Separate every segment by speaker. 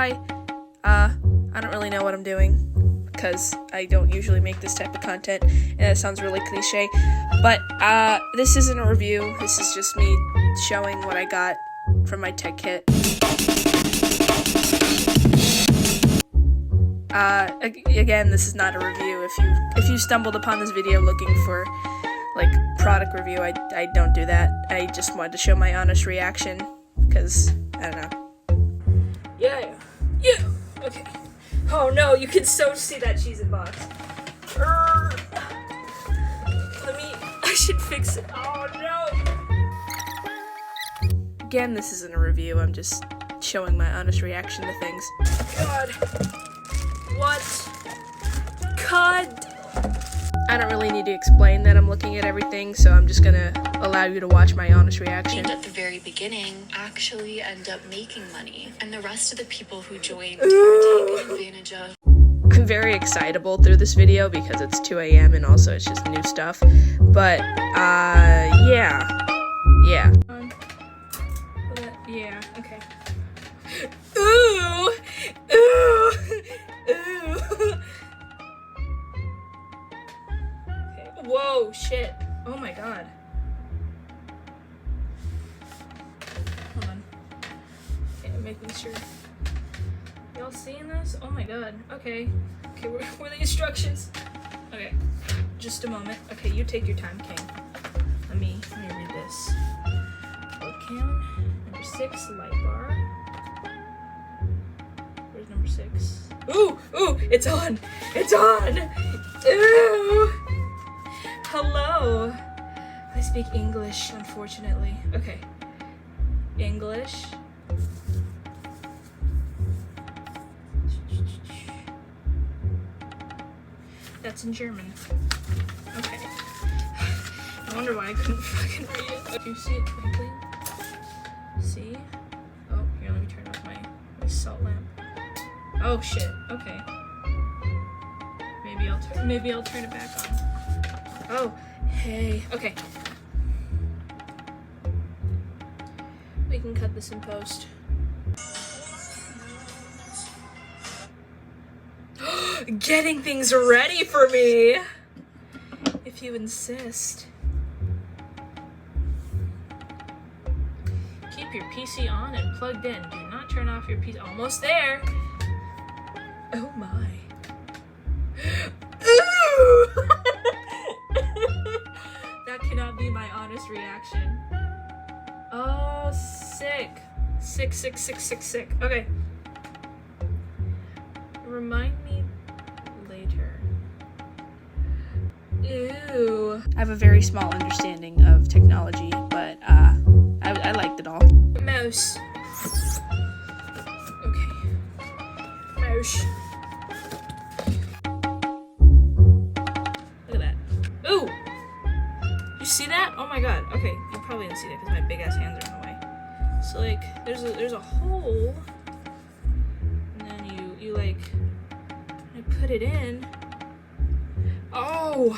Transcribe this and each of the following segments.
Speaker 1: Hi. I don't really know what I'm doing, because I don't usually make this type of content, and it sounds really cliche, but, this isn't a review, this is just me showing what I got from my tech kit. Again, this is not a review. If you stumbled upon this video looking for, like, product review, I don't do that. I just wanted to show my honest reaction, because, I don't know. Yeah, okay. Oh no, you can so see that cheese in box. I should fix it. Oh no! Again, this isn't a review, I'm just showing my honest reaction to things. God. What? God. I don't really need to explain that I'm looking at everything, so I'm just gonna allow you to watch my honest reaction.
Speaker 2: At the very beginning, actually end up making money, and the rest of the people who joined are taken advantage of.
Speaker 1: I'm very excitable through this video because it's 2 a.m. and also it's just new stuff, but, yeah. Yeah, okay. Ooh! Ooh! Ooh! Okay. Whoa, shit. Oh my god. Hold on. Okay, I'm making sure. Y'all seeing this? Oh my god. Okay. Okay, where are the instructions? Okay. Just a moment. Okay, you take your time, King. Let me read this. Webcam. Number 6, light bar. Where's number 6? Ooh! Ooh! It's on! It's on! Ooh! Hello! I speak English, unfortunately. Okay. English. That's in German. Okay. I wonder why I couldn't fucking read it. Do you see it twinkling? See? Oh, here, let me turn off my salt lamp. Oh shit. Okay. Maybe I'll turn it back on. Oh, hey. Okay. We can cut this in post. Getting things ready for me, if you insist. Keep your PC on and plugged in. Do not turn off your PC. Almost there. Oh my. Ooh! That cannot be my honest reaction. Oh, sick. Sick. Okay. Remind me later. Ew. I have a very small understanding of technology, but I liked it all. Mouse. Okay. Mouse. Look at that. Ooh! You see that? Oh my god. Okay, you probably didn't see that because my big ass hands are in the way. So like, there's a hole, and then you like. I put it in. Oh,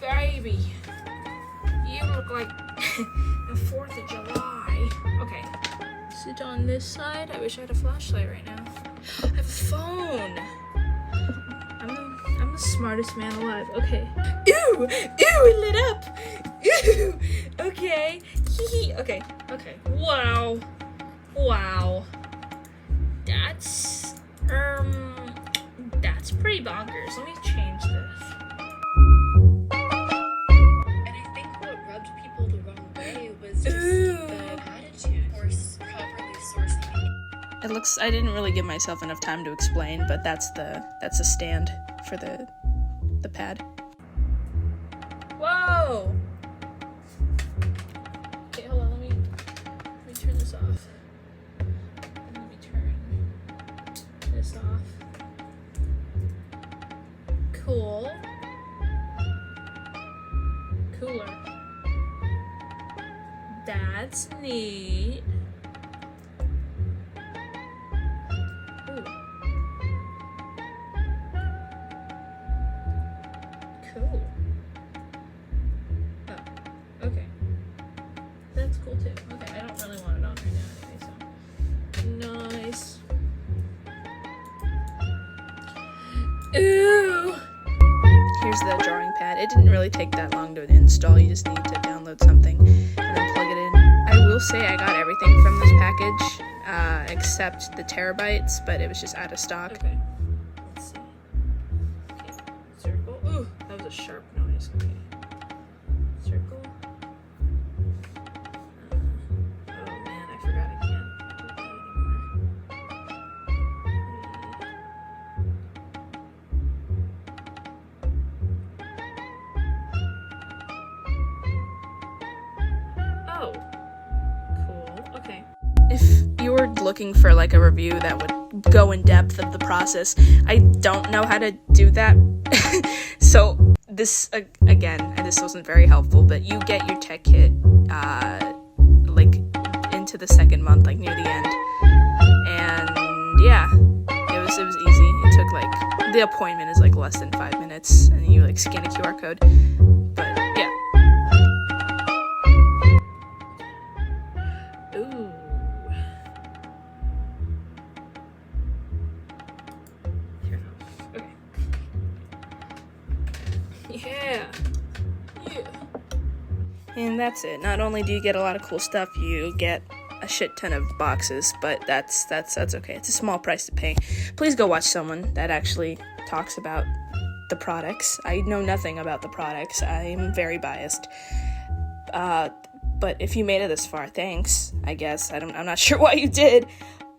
Speaker 1: baby, you look like the 4th of July. Okay, sit on this side. I wish I had a flashlight right now. I have a phone. I'm the smartest man alive. Okay. Ew, it lit up. Ew. Okay. Okay. Wow. That's pretty bonkers. Let me change this.
Speaker 2: And I think what rubbed people the wrong way was just the attitude or properly sourcing.
Speaker 1: I didn't really give myself enough time to explain, but that's a stand for the pad. Whoa! Okay, hold on, let me turn this off. Let me turn this off. Cool. Cooler. That's neat. Ooh. Cool. Oh, okay. That's cool too. Okay, I don't really want it on right now anyway, so. Nice. Ooh. Here's the drawing pad. It didn't really take that long to install. You just need to download something and then plug it in. I will say I got everything from this package, except the terabytes, but it was just out of stock. Okay. Let's see. Okay. Circle. Ooh, that was a sharp noise. Okay. Circle. Oh man, I forgot I can't do that anymore. Oh. Cool. Okay. If you were looking for like a review that would go in depth of the process, I don't know how to do that. So this again, this wasn't very helpful, but you get your tech kit like into the second month, like near the end, and yeah, it was easy. It took like, the appointment is like less than 5 minutes, and you like scan a QR code, but yeah. Ooh. Here it goes. Okay. Yeah. And that's it. Not only do you get a lot of cool stuff, you get a shit ton of boxes, but that's okay. It's a small price to pay. Please go watch someone that actually talks about the products. I know nothing about the products. I'm very biased. But if you made it this far, thanks, I guess. I'm not sure why you did.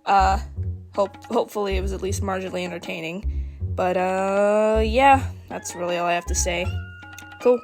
Speaker 1: Hopefully it was at least marginally entertaining. But yeah, that's really all I have to say. Cool.